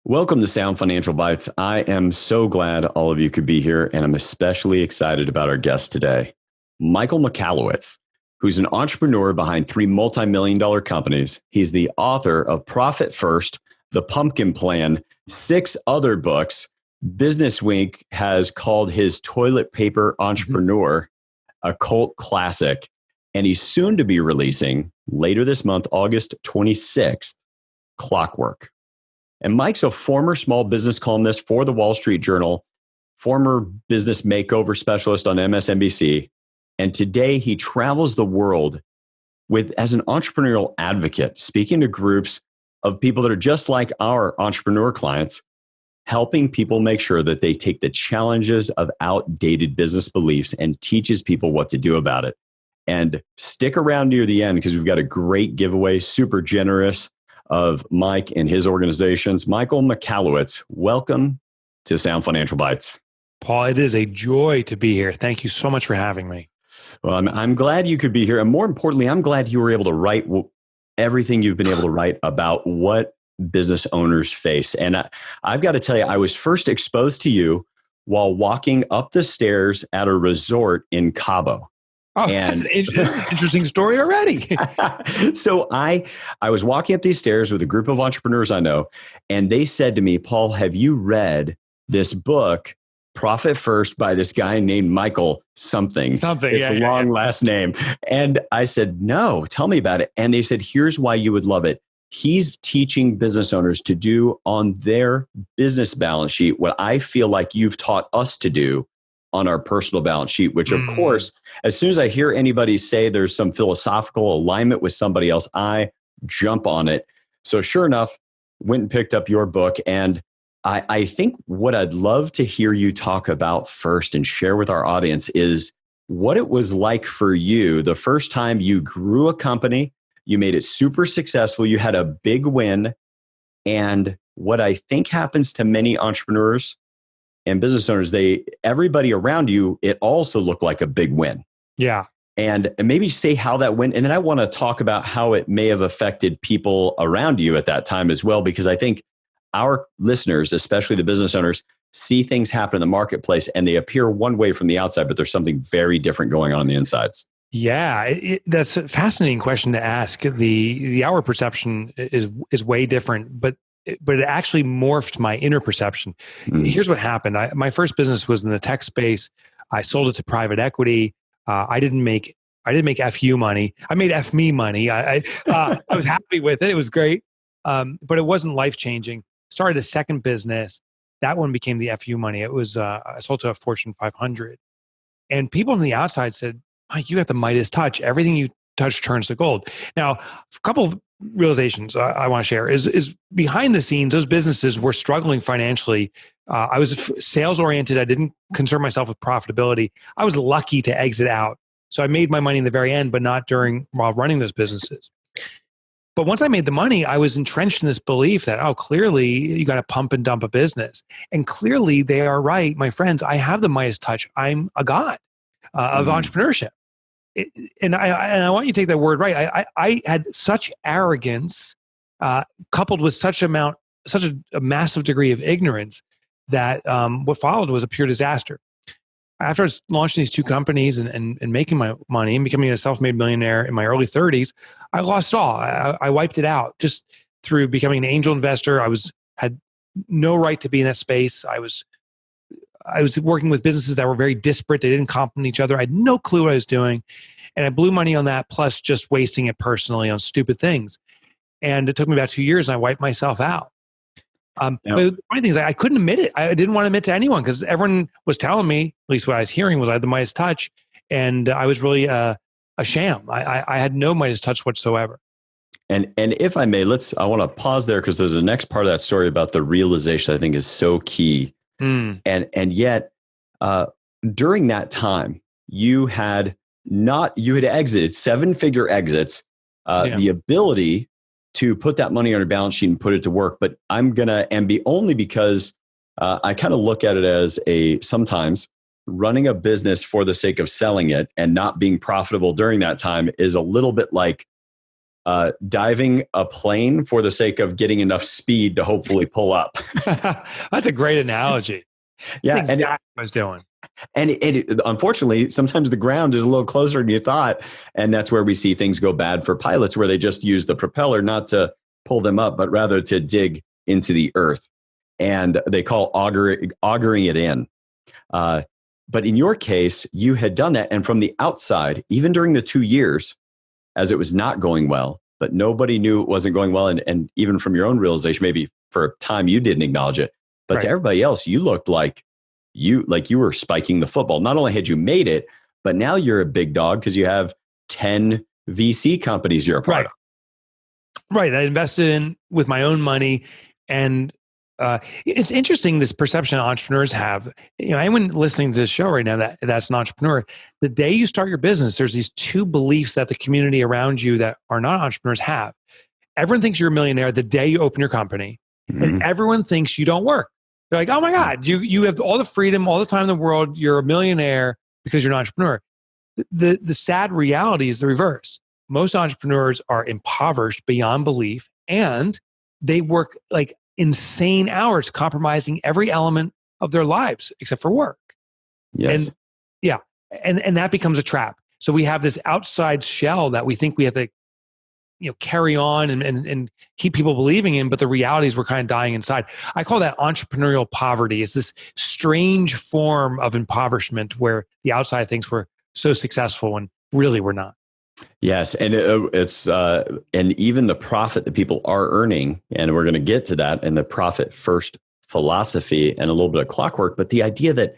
Welcome to Sound Financial Bites. I am so glad all of you could be here, and I'm especially excited about our guest today, Michael Michalowicz, who's an entrepreneur behind 3 multi-million-dollar companies. He's the author of Profit First, The Pumpkin Plan, 6 other books. Business Week has called his Toilet Paper Entrepreneur a cult classic, and he's soon to be releasing, later this month, August 26th, Clockwork. And Mike's a former small business columnist for the Wall Street Journal, former business makeover specialist on MSNBC, and today he travels the world as an entrepreneurial advocate, speaking to groups of people that are just like our entrepreneur clients, helping people make sure that they take the challenges of outdated business beliefs and teaches people what to do about it. And stick around near the end because we've got a great giveaway, super generous, of Mike and his organizations. Michael Michalowicz, welcome to Sound Financial Bites. Paul, it is a joy to be here. Thank you so much for having me. Well, I'm glad you could be here. And more importantly, I'm glad you were able to write everything you've been able to write about what business owners face. And I've got to tell you, I was first exposed to you while walking up the stairs at a resort in Cabo. Oh, that's an interesting story already. So I was walking up these stairs with a group of entrepreneurs I know, and they said to me, Paul, have you read this book, Profit First, by this guy named Michael something? It's a long last name. And I said, no, tell me about it. And they said, here's why you would love it. He's teaching business owners to do on their business balance sheet what I feel like you've taught us to do on our personal balance sheet, which of course, as soon as I hear anybody say there's some philosophical alignment with somebody else, I jump on it. So sure enough, went and picked up your book. And I think what I'd love to hear you talk about first and share with our audience is what it was like for you the first time you grew a company, you made it super successful, you had a big win. And what I think happens to many entrepreneurs and business owners, everybody around you, it also looked like a big win. Yeah. And maybe say how that went. And then I want to talk about how it may have affected people around you at that time as well, because I think our listeners, especially the business owners, see things happen in the marketplace and they appear one way from the outside, but there's something very different going on the insides. Yeah, that's a fascinating question to ask. The our perception is way different, but it actually morphed my inner perception. Here's what happened. My first business was in the tech space. I sold it to private equity. I didn't make FU money. I made F me money. I was happy with it. It was great. But it wasn't life-changing. Started a second business. That one became the FU money. It was, I sold to a Fortune 500. And people on the outside said, Mike, you got the Midas touch. Everything you touch turns to gold. Now, a couple of realizations I want to share is behind the scenes, those businesses were struggling financially. I was sales oriented. I didn't concern myself with profitability. I was lucky to exit out. So I made my money in the very end, but not while running those businesses. But once I made the money, I was entrenched in this belief that, clearly you got to pump and dump a business. And clearly they are right. My friends, I have the Midas touch. I'm a god of entrepreneurship. And I want you to take that word right. I had such arrogance coupled with such a massive degree of ignorance that what followed was a pure disaster. After I was launching these 2 companies and making my money and becoming a self-made millionaire in my early 30s, I lost it all. I wiped it out just through becoming an angel investor. I had no right to be in that space. I was working with businesses that were very disparate. They didn't complement each other. I had no clue what I was doing. And I blew money on that, plus just wasting it personally on stupid things. And it took me about 2 years and I wiped myself out. But the funny thing is I couldn't admit it. I didn't want to admit to anyone because everyone was telling me, at least what I was hearing was I had the Midas touch. And I was really a sham. I had no Midas touch whatsoever. And if I may, I want to pause there because there's the next part of that story about the realization I think is so key. And yet, during that time, you had exited 7-figure exits, the ability to put that money on your balance sheet and put it to work. But only because I kind of look at it as sometimes running a business for the sake of selling it and not being profitable during that time is a little bit like diving a plane for the sake of getting enough speed to hopefully pull up. That's a great analogy. Yeah, That's exactly what I was doing. And unfortunately, sometimes the ground is a little closer than you thought. And that's where we see things go bad for pilots, where they just use the propeller not to pull them up, but rather to dig into the earth. And they call augering it in. But in your case, you had done that. And from the outside, even during the 2 years, as it was not going well, but nobody knew it wasn't going well. And even from your own realization, maybe for a time you didn't acknowledge it. But Right. to everybody else, you looked like you were spiking the football. Not only had you made it, but now you're a big dog because you have 10 VC companies you're a part of. Right. I invested in with my own money. And it's interesting, this perception entrepreneurs have. Anyone listening to this show right now that's an entrepreneur, the day you start your business, there's these two beliefs that the community around you that are not entrepreneurs have. Everyone thinks you're a millionaire the day you open your company, and everyone thinks you don't work. They're like, oh my God, you have all the freedom, all the time in the world. You're a millionaire because you're an entrepreneur. The sad reality is the reverse. Most entrepreneurs are impoverished beyond belief, and they work like insane hours, compromising every element of their lives except for work. Yes. And that becomes a trap. So we have this outside shell that we think we have to carry on and keep people believing in, but the reality is we're kind of dying inside. I call that entrepreneurial poverty. It's this strange form of impoverishment where the outside thinks we're so successful when really we're not. Yes, and it's and even the profit that people are earning, and we're going to get to that, and the profit first philosophy and a little bit of clockwork, but the idea that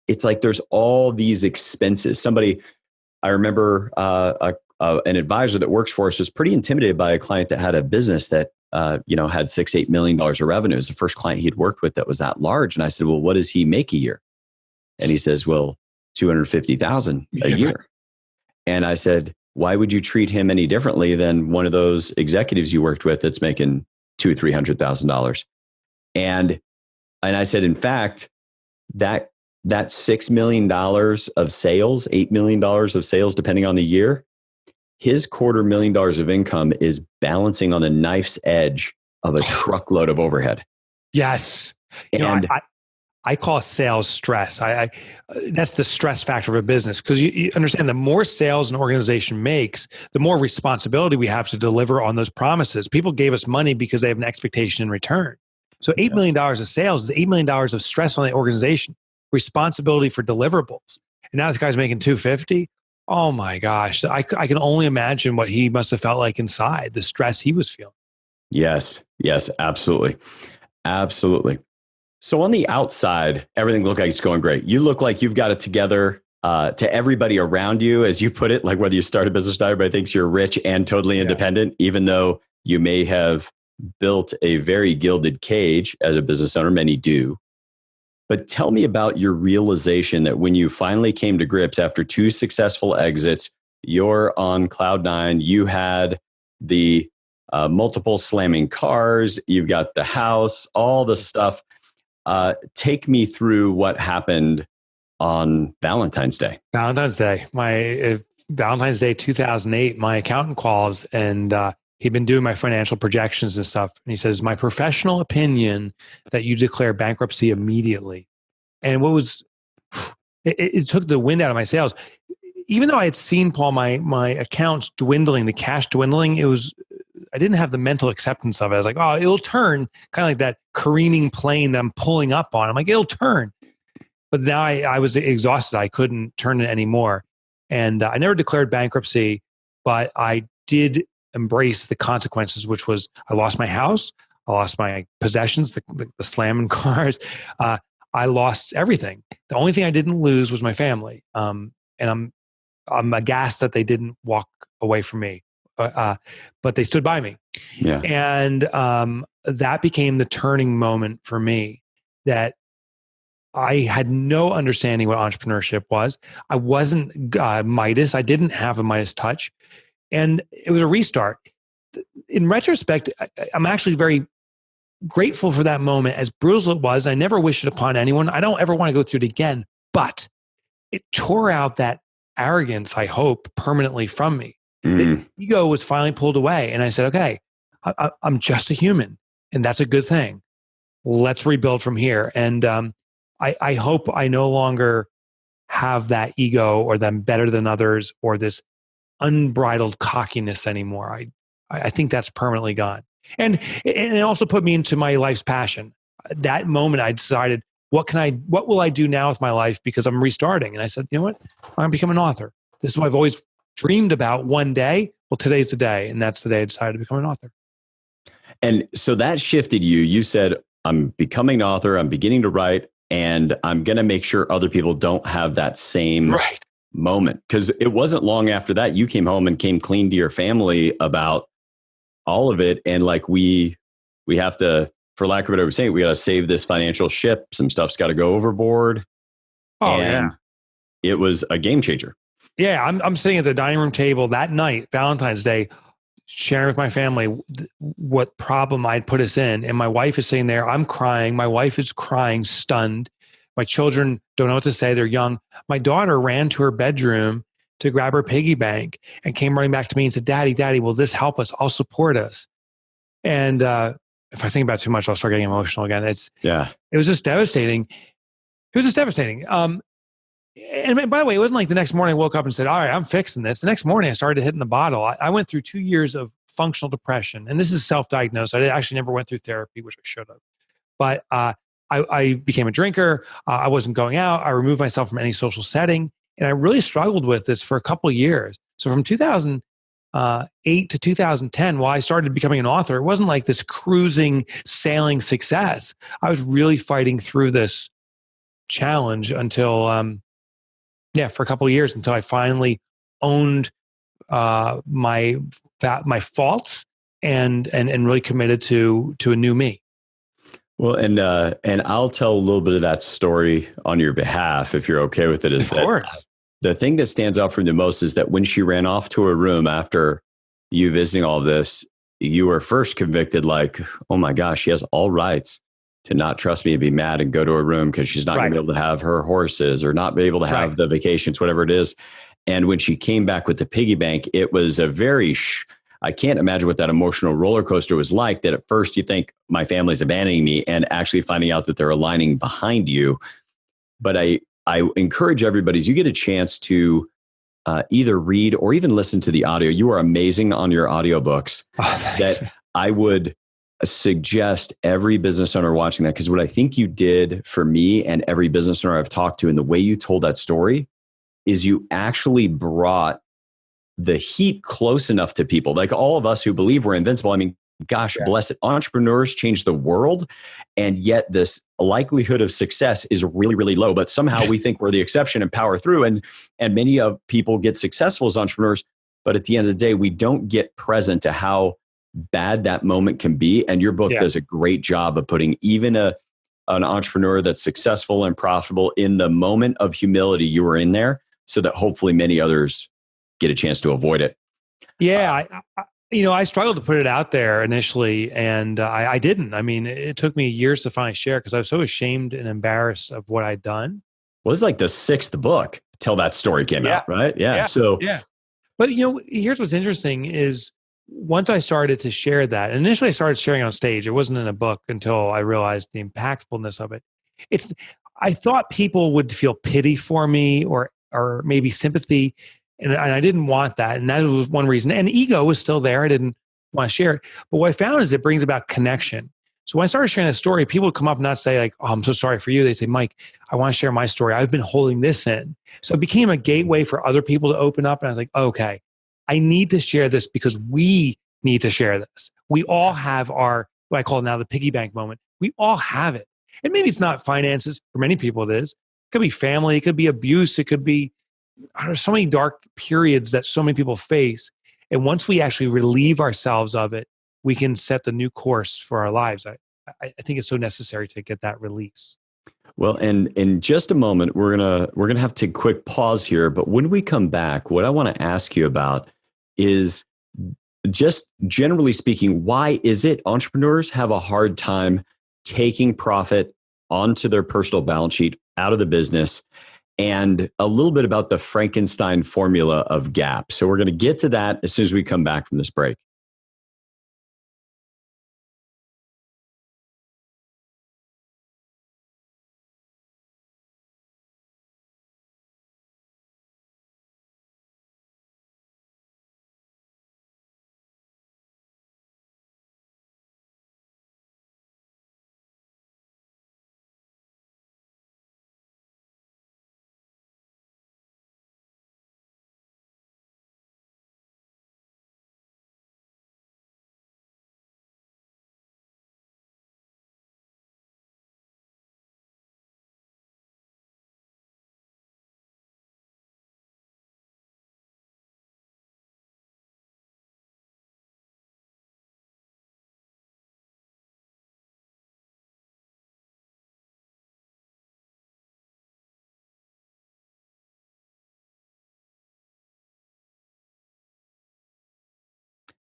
it's like there's all these expenses. I remember an advisor that works for us was pretty intimidated by a client that had a business that had $6-8 million of revenue. It was the first client he'd worked with that was that large, and I said, "Well, what does he make a year?" And he says, "Well, $250,000 a year." And I said, "Why would you treat him any differently than one of those executives you worked with that's making $200,000-300,000?" And I said, in fact, that $6 million of sales, $8 million of sales, depending on the year, his $250,000 of income is balancing on the knife's edge of a truckload of overhead. Yes. I call sales stress. That's the stress factor of a business, because you understand the more sales an organization makes, the more responsibility we have to deliver on those promises. People gave us money because they have an expectation in return. So $8 million of sales is $8 million of stress on the organization, responsibility for deliverables. And now this guy's making $250,000. Oh my gosh. I can only imagine what he must have felt like inside, the stress he was feeling. Yes, absolutely. Absolutely. So on the outside, everything looked like it's going great. You look like you've got it together. To everybody around you, as you put it, like whether you start a business, not everybody thinks you're rich and totally independent, even though you may have built a very gilded cage as a business owner. Many do. But tell me about your realization that when you finally came to grips after 2 successful exits, you're on cloud 9, you had the multiple slamming cars, you've got the house, all the stuff. Take me through what happened on Valentine's Day. Valentine's Day, Valentine's Day 2008, my accountant calls and he'd been doing my financial projections and stuff. And he says, "My professional opinion that you declare bankruptcy immediately." And it took the wind out of my sails. Even though I had seen, Paul, my accounts dwindling, the cash dwindling, I didn't have the mental acceptance of it. I was like, oh, it'll turn, kind of like that careening plane that I'm pulling up on. I'm like, it'll turn. But now I was exhausted. I couldn't turn it anymore. And I never declared bankruptcy, but I did embrace the consequences, which was I lost my house. I lost my possessions, the slamming cars. I lost everything. The only thing I didn't lose was my family. And I'm aghast that they didn't walk away from me. But they stood by me. Yeah. And that became the turning moment for me, that I had no understanding what entrepreneurship was. I wasn't Midas. I didn't have a Midas touch. And it was a restart. In retrospect, I'm actually very grateful for that moment. As brutal as it was, I never wish it upon anyone. I don't ever want to go through it again. But it tore out that arrogance, I hope, permanently from me. The Mm. ego was finally pulled away. And I said, okay, I'm just a human, and that's a good thing. Let's rebuild from here. And I hope I no longer have that ego or them better than others or this unbridled cockiness anymore. I think that's permanently gone. And it also put me into my life's passion. That moment I decided, what will I do now with my life? Because I'm restarting. And I said, you know what? I'm going to become an author. This is what I've always dreamed about one day. Well, today's the day. And that's the day I decided to become an author. And so that shifted you. You said, I'm becoming an author, I'm beginning to write, and I'm going to make sure other people don't have that same moment. Because it wasn't long after that, you came home and came clean to your family about all of it. And like, we have to, for lack of a better way of saying, we got to save this financial ship. Some stuff's got to go overboard. Oh, and it was a game changer. Yeah. I'm sitting at the dining room table that night, Valentine's Day, sharing with my family what problem I'd put us in. And my wife is sitting there. I'm crying. My wife is crying, stunned. My children don't know what to say. They're young. My daughter ran to her bedroom to grab her piggy bank and came running back to me and said, Daddy, will this help us? I'll support us. And if I think about it too much, I'll start getting emotional again. It was just devastating. And by the way, it wasn't like the next morning I woke up and said, all right, I'm fixing this. The next morning I started hitting the bottle. I went through 2 years of functional depression, and this is self-diagnosed. I actually never went through therapy, which I should have. But I became a drinker. I wasn't going out. I removed myself from any social setting. And I really struggled with this for a couple of years. So from 2008 to 2010, while I started becoming an author, it wasn't like this cruising, sailing success. I was really fighting through this challenge until, for a couple of years, until I finally owned my faults and really committed to a new me. Well, and I'll tell a little bit of that story on your behalf, if you're okay with it. Of course. The thing that stands out for me the most is that when she ran off to her room after you visiting all of this, you were first convicted like, oh my gosh, she has all rights to not trust me and be mad and go to her room because she's not going to be able to have her horses or not be able to have the vacations, whatever it is. And when she came back with the piggy bank, it was a very, I can't imagine what that emotional roller coaster was like, that at first you think my family's abandoning me and actually finding out that they're aligning behind you. But I encourage everybody, as you get a chance to either read or even listen to the audio. You are amazing on your audiobooks. That I would suggest every business owner watching that, because what I think you did for me and every business owner I've talked to, and the way you told that story, is you actually brought the heat close enough to people, like all of us who believe we're invincible. I mean, gosh, bless it. Entrepreneurs change the world. And yet this likelihood of success is really, really low. But somehow we think we're the exception and power through. And many of people get successful as entrepreneurs. But at the end of the day, we don't get present to how bad that moment can be. And your book does a great job of putting even an entrepreneur that's successful and profitable in the moment of humility you were in there, so that hopefully many others get a chance to avoid it. Yeah. I struggled to put it out there initially, and I didn't. I mean, it took me years to finally share because I was so ashamed and embarrassed of what I'd done. Well, it's like the 6th book till that story came out, right? Yeah. But here's what's interesting is once I started to share that, initially I started sharing on stage. It wasn't in a book until I realized the impactfulness of it. I thought people would feel pity for me or maybe sympathy. And I didn't want that. And that was one reason. And ego was still there. I didn't want to share it. But what I found is it brings about connection. So when I started sharing a story, people would come up and not say like, oh, I'm so sorry for you. They say, Mike, I want to share my story. I've been holding this in. So it became a gateway for other people to open up. And I was like, okay, I need to share this because we need to share this. We all have what I call now the piggy bank moment. We all have it. And maybe it's not finances. For many people it is. It could be family. It could be abuse. It could be there's so many dark periods that so many people face. And once we actually relieve ourselves of it, we can set the new course for our lives. I think it's so necessary to get that release. Well, and in just a moment, we're gonna have to take a quick pause here. But when we come back, what I want to ask you about is just generally speaking, why is it entrepreneurs have a hard time taking profit onto their personal balance sheet out of the business? and a little bit about the Frankenstein formula of GAAP. So we're going to get to that as soon as we come back from this break.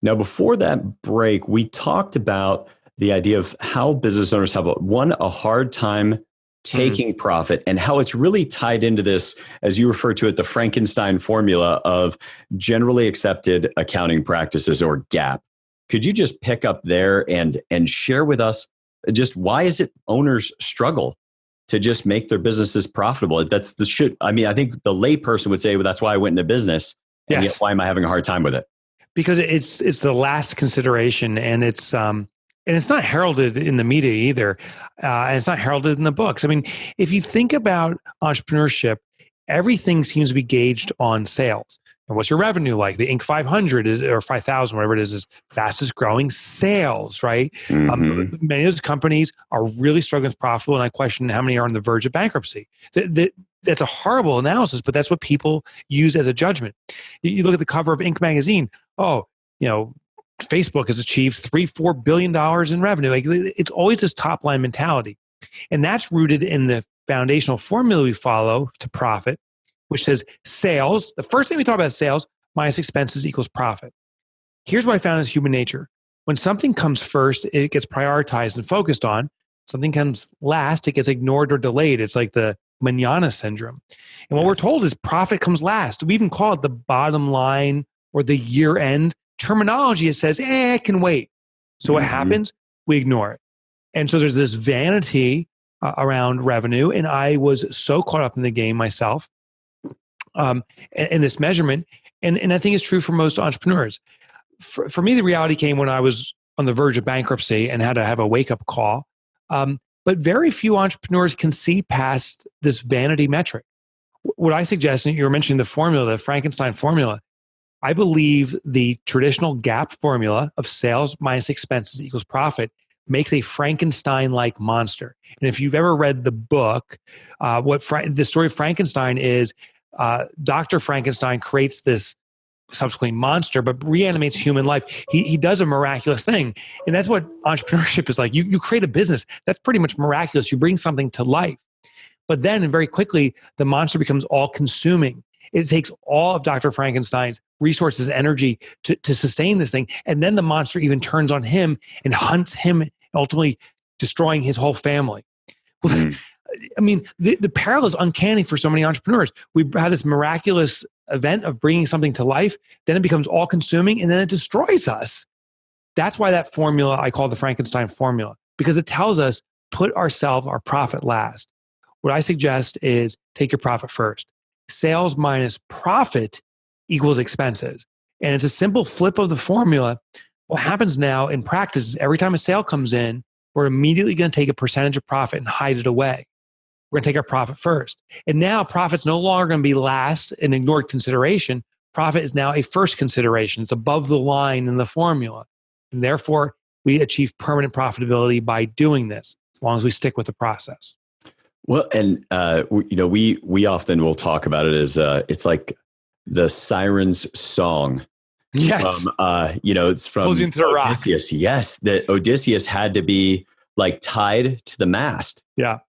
Now, before that break, we talked about the idea of how business owners have a hard time taking profit and how it's really tied into this, as you refer to it, the Frankenstein formula of generally accepted accounting practices, or GAAP. Could you just pick up there and share with us just why is it owners struggle to just make their businesses profitable? That's the shit. I mean, I think the layperson would say, well, that's why I went into business. And yet why am I having a hard time with it? Because it's the last consideration, and it's not heralded in the media either, and it's not heralded in the books. I mean, if you think about entrepreneurship, everything seems to be gauged on sales. And what's your revenue like? The Inc. 500 or 5,000, whatever it is fastest growing sales, right? Many of those companies are really struggling with profitable, and I question how many are on the verge of bankruptcy. That's a horrible analysis, but that's what people use as a judgment. You look at the cover of Inc. magazine. Oh, Facebook has achieved $3-4 billion in revenue. Like, it's always this top line mentality. And that's rooted in the foundational formula we follow to profit, which says sales. The first thing we talk about is sales minus expenses equals profit. Here's what I found is human nature. When something comes first, it gets prioritized and focused on. Something comes last, it gets ignored or delayed. It's like the manana syndrome. And what we're told is profit comes last. We even call it the bottom line or the year end terminology. It says, it can wait. So what happens? We ignore it. And so there's this vanity around revenue. And I was so caught up in the game myself in this measurement. And I think it's true for most entrepreneurs. For me, the reality came when I was on the verge of bankruptcy and had to have a wake-up call. But very few entrepreneurs can see past this vanity metric. What I suggest, and you're mentioning the formula, the Frankenstein formula, I believe the traditional GAAP formula of sales minus expenses equals profit makes a Frankenstein-like monster. And if you've ever read the book, the story of Frankenstein is Dr. Frankenstein creates this subsequently monster, but reanimates human life. He does a miraculous thing. And that's what entrepreneurship is like. You create a business. That's pretty much miraculous. You bring something to life. But then, and very quickly, the monster becomes all-consuming. It takes all of Dr. Frankenstein's resources, energy to sustain this thing. And then the monster even turns on him and hunts him, ultimately destroying his whole family. I mean, the parallel is uncanny for so many entrepreneurs. We've had this miraculous event of bringing something to life, then it becomes all-consuming, and then it destroys us. That's why that formula I call the Frankenstein formula, because it tells us put our profit last. What I suggest is take your profit first. Sales minus profit equals expenses. And it's a simple flip of the formula. What happens now in practice is every time a sale comes in, we're immediately going to take a percentage of profit and hide it away. We're going to take our profit first. And now profit's no longer going to be last and ignored consideration. Profit is now a first consideration. It's above the line in the formula. And therefore, we achieve permanent profitability by doing this, as long as we stick with the process. Well, and we often will talk about it as it's like the siren's song. Yes. It's from Odysseus. Yes, that Odysseus had to be like tied to the mast. Yeah.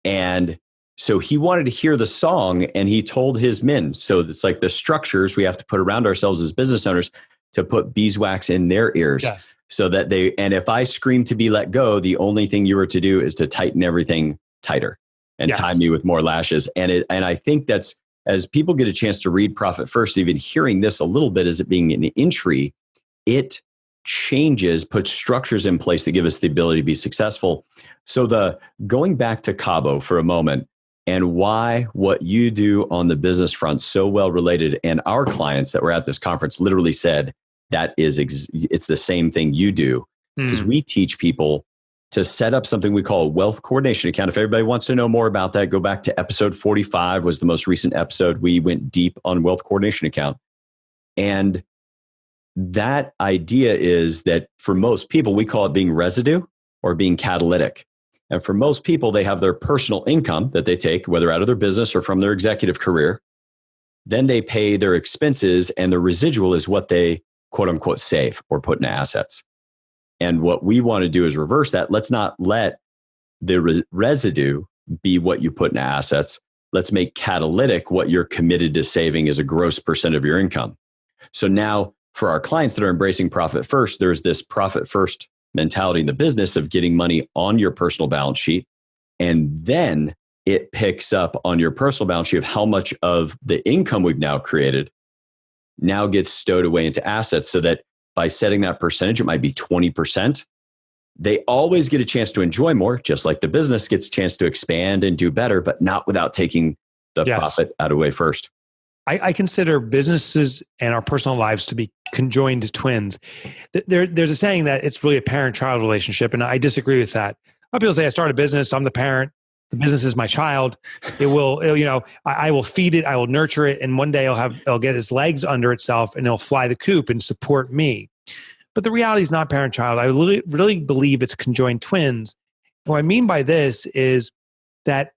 And so he wanted to hear the song, and he told his men. So it's like the structures we have to put around ourselves as business owners to put beeswax in their ears. Yes. So that and if I scream to be let go, the only thing you were to do is to tighten everything tighter. and tie me with more lashes. And I think that's, as people get a chance to read Profit First, even hearing this a little bit as it being an entry, it changes, puts structures in place that give us the ability to be successful. So going back to Cabo for a moment, and why what you do on the business front so well related, and our clients that were at this conference literally said that it's the same thing you do, because we teach people to set up something we call a wealth coordination account. If everybody wants to know more about that, go back to episode 45 was the most recent episode. We went deep on wealth coordination account. And that idea is that for most people, we call it being residue or being catalytic. And for most people, they have their personal income that they take, whether out of their business or from their executive career. Then they pay their expenses, and the residual is what they quote unquote save or put in assets. And what we want to do is reverse that. Let's not let the residue be what you put in assets. Let's make catalytic what you're committed to saving as a gross percent of your income. So now for our clients that are embracing Profit First, there's this Profit First mentality in the business of getting money on your personal balance sheet. And then it picks up on your personal balance sheet of how much of the income we've now created now gets stowed away into assets, so that by setting that percentage, it might be 20%. They always get a chance to enjoy more, just like the business gets a chance to expand and do better, but not without taking the profit out of the way first. I consider businesses and our personal lives to be conjoined twins. There's a saying that it's really a parent-child relationship, and I disagree with that. A lot of people say, I start a business, I'm the parent, the business is my child. I will feed it, I will nurture it, and one day it'll get its legs under itself and it'll fly the coop and support me. But the reality is not parent-child. I really believe it's conjoined twins. What I mean by this is that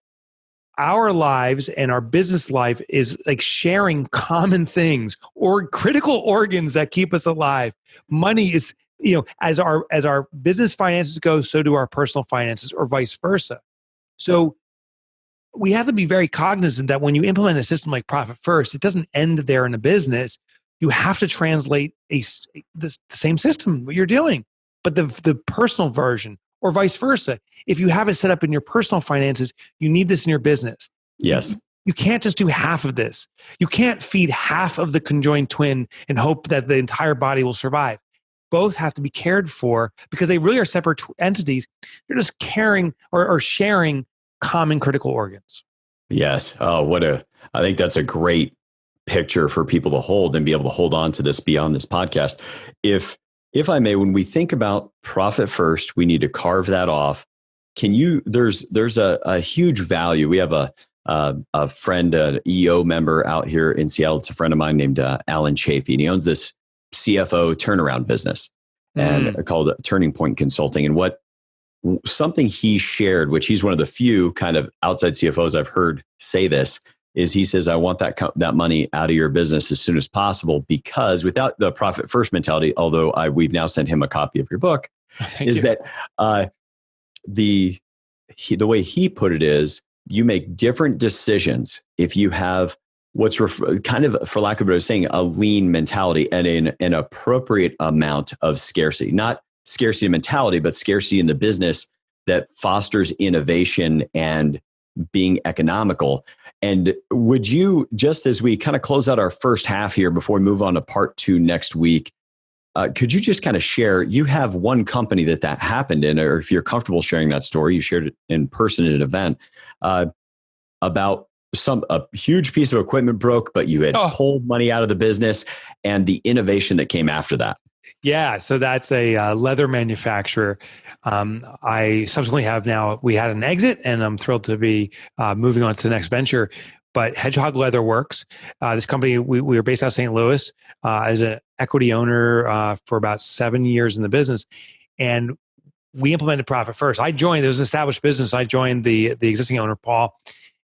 our lives and our business life is like sharing common things or critical organs that keep us alive. Money is, as our business finances go, so do our personal finances, or vice versa. So we have to be very cognizant that when you implement a system like Profit First, it doesn't end there in a business. You have to translate the same system, what you're doing, but the personal version, or vice versa. If you have it set up in your personal finances, you need this in your business. Yes. You can't just do half of this. You can't feed half of the conjoined twin and hope that the entire body will survive. Both have to be cared for, because they really are separate entities. They're just caring or sharing common critical organs. Yes. Oh, I think that's a great picture for people to hold and be able to hold on to this beyond this podcast. If I may, when we think about Profit First, we need to carve that off. There's a huge value. We have a friend, an EO member out here in Seattle. It's a friend of mine named Alan Chafee, and he owns this CFO turnaround business and called Turning Point Consulting. And something he shared, which he's one of the few kind of outside CFOs I've heard say this, is he says, I want that money out of your business as soon as possible, because without the Profit First mentality, although we've now sent him a copy of your book, that the way he put it is, you make different decisions if you have what's kind of, for lack of a better saying, a lean mentality and an appropriate amount of scarcity. Not scarcity mentality, but scarcity in the business that fosters innovation and being economical. And would you, just as we kind of close out our first half here before we move on to part 2 next week, could you just kind of share, you have one company that happened in, or if you're comfortable sharing that story, you shared it in person at an event, about a huge piece of equipment broke, but you had pulled money out of the business and the innovation that came after that. Yeah, so that's a leather manufacturer. I subsequently we had an exit, and I'm thrilled to be moving on to the next venture. But Hedgehog Leather Works, this company, we were based out of St. Louis as an equity owner for about 7 years in the business. And we implemented Profit First. There was an established business. I joined the existing owner, Paul,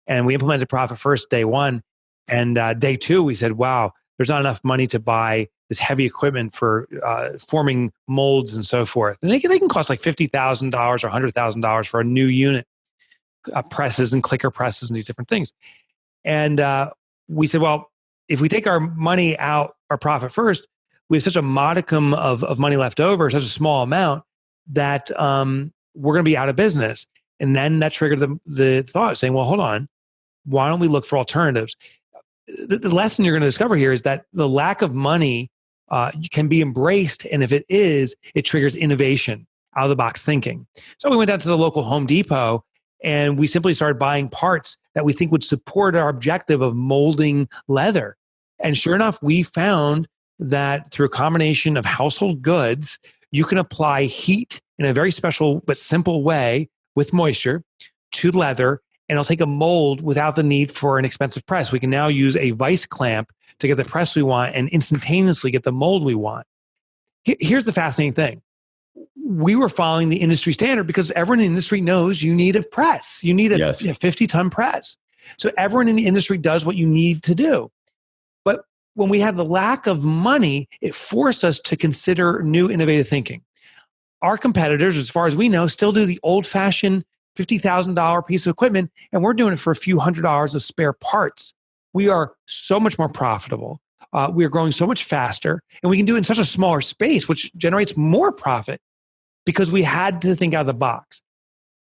and we implemented Profit First day 1. And day 2, we said, wow, there's not enough money to buy this heavy equipment for forming molds and so forth. And they can cost like $50,000 or $100,000 for a new unit, presses and clicker presses and these different things. And we said, well, if we take our money out, our Profit First, we have such a modicum of money left over, such a small amount, that we're going to be out of business. And then that triggered the thought saying, well, hold on, why don't we look for alternatives? The lesson you're going to discover here is that the lack of money can be embraced. And if it is, it triggers innovation, out of the box thinking. So we went down to the local Home Depot and we simply started buying parts that we think would support our objective of molding leather. And sure enough, we found that through a combination of household goods, you can apply heat in a very special but simple way with moisture to leather, and it'll take a mold without the need for an expensive press. We can now use a vice clamp to get the press we want and instantaneously get the mold we want. Here's the fascinating thing. We were following the industry standard because everyone in the industry knows you need a press. You need a 50-ton press. So everyone in the industry does what you need to do. But when we had the lack of money, it forced us to consider new innovative thinking. Our competitors, as far as we know, still do the old-fashioned $50,000 piece of equipment, and we're doing it for a few $100s of spare parts. We are so much more profitable. We are growing so much faster, and we can do it in such a smaller space, which generates more profit because we had to think out of the box.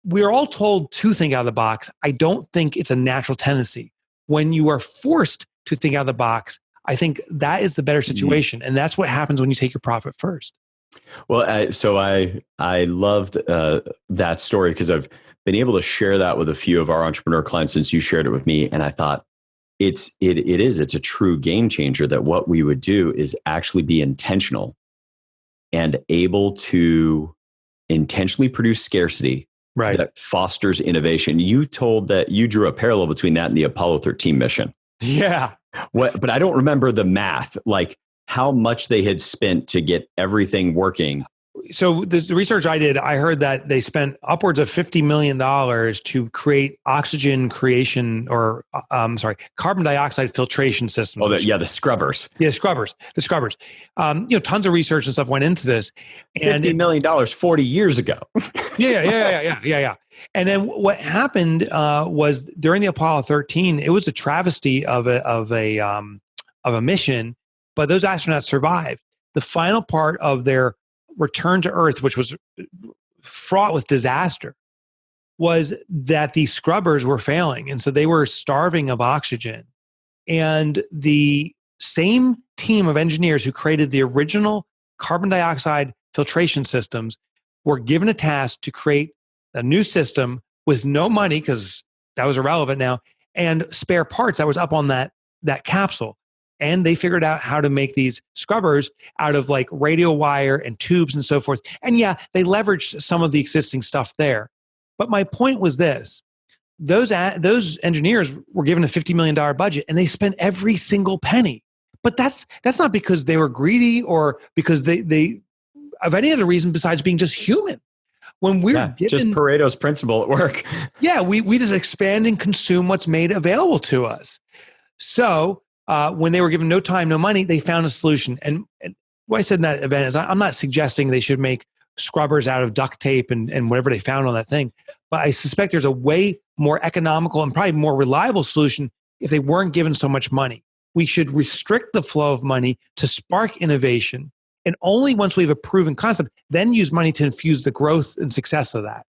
We're all told to think out of the box. I don't think it's a natural tendency. When you are forced to think out of the box, I think that is the better situation. And that's what happens when you take your profit first. Well, I loved that story because I've been able to share that with a few of our entrepreneur clients since you shared it with me. And I thought it's a true game changer that what we would do is actually be intentional and able to intentionally produce scarcity that fosters innovation. You told that you drew a parallel between that and the Apollo 13 mission. Yeah. But I don't remember the math, like how much they had spent to get everything working. So the research I did, I heard that they spent upwards of $50 million to create oxygen creation or, carbon dioxide filtration systems. The scrubbers. Yeah, the scrubbers. Tons of research and stuff went into this. And $50 million 40 years ago. Yeah. And then what happened was during the Apollo 13, it was a travesty of a mission, but those astronauts survived. The final part of their return to Earth, which was fraught with disaster, was that these scrubbers were failing. And so they were starving of oxygen. And the same team of engineers who created the original carbon dioxide filtration systems were given a task to create a new system with no money, because that was irrelevant now, and spare parts that was up on that capsule. And they figured out how to make these scrubbers out of like radio wire and tubes and so forth. And yeah, they leveraged some of the existing stuff there. But my point was this. Those engineers were given a $50 million budget and they spent every single penny. But that's not because they were greedy or because they of any other reason besides being just human. When we're just Pareto's principle at work. Yeah, we just expand and consume what's made available to us. So when they were given no time, no money, they found a solution. And what I said in that event is I'm not suggesting they should make scrubbers out of duct tape and whatever they found on that thing. But I suspect there's a way more economical and probably more reliable solution if they weren't given so much money. We should restrict the flow of money to spark innovation. And only once we have a proven concept, then use money to infuse the growth and success of that.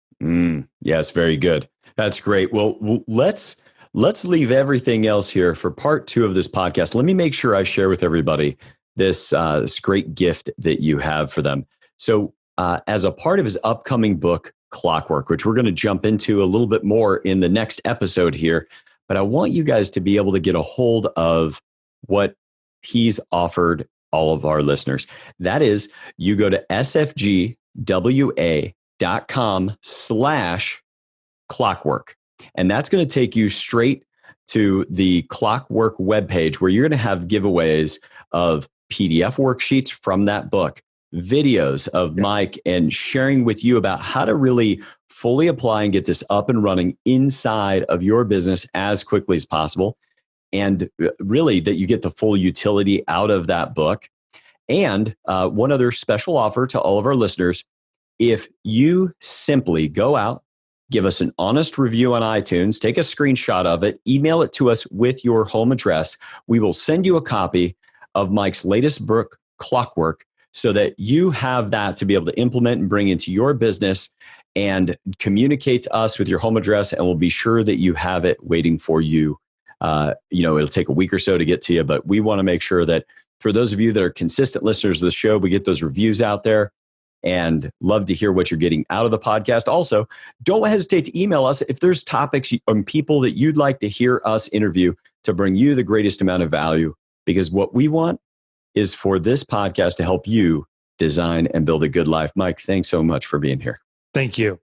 Yes, very good. That's great. Well, let's leave everything else here for part 2 of this podcast. Let me make sure I share with everybody this great gift that you have for them. So as a part of his upcoming book, Clockwork, which we're going to jump into a little bit more in the next episode here, but I want you guys to be able to get a hold of what he's offered all of our listeners. That is, you go to sfgwa.com/clockwork. And that's going to take you straight to the Clockwork webpage where you're going to have giveaways of PDF worksheets from that book, videos of Mike and sharing with you about how to really fully apply and get this up and running inside of your business as quickly as possible. And really that you get the full utility out of that book. And one other special offer to all of our listeners, if you simply go out, give us an honest review on iTunes, take a screenshot of it, email it to us with your home address, we will send you a copy of Mike's latest book, Clockwork, so that you have that to be able to implement and bring into your business. and communicate to us with your home address, and we'll be sure that you have it waiting for you. It'll take a week or so to get to you, but we want to make sure that for those of you that are consistent listeners of the show, we get those reviews out there, and love to hear what you're getting out of the podcast. Also, don't hesitate to email us if there's topics and people that you'd like to hear us interview to bring you the greatest amount of value, because what we want is for this podcast to help you design and build a good life. Mike, thanks so much for being here. Thank you.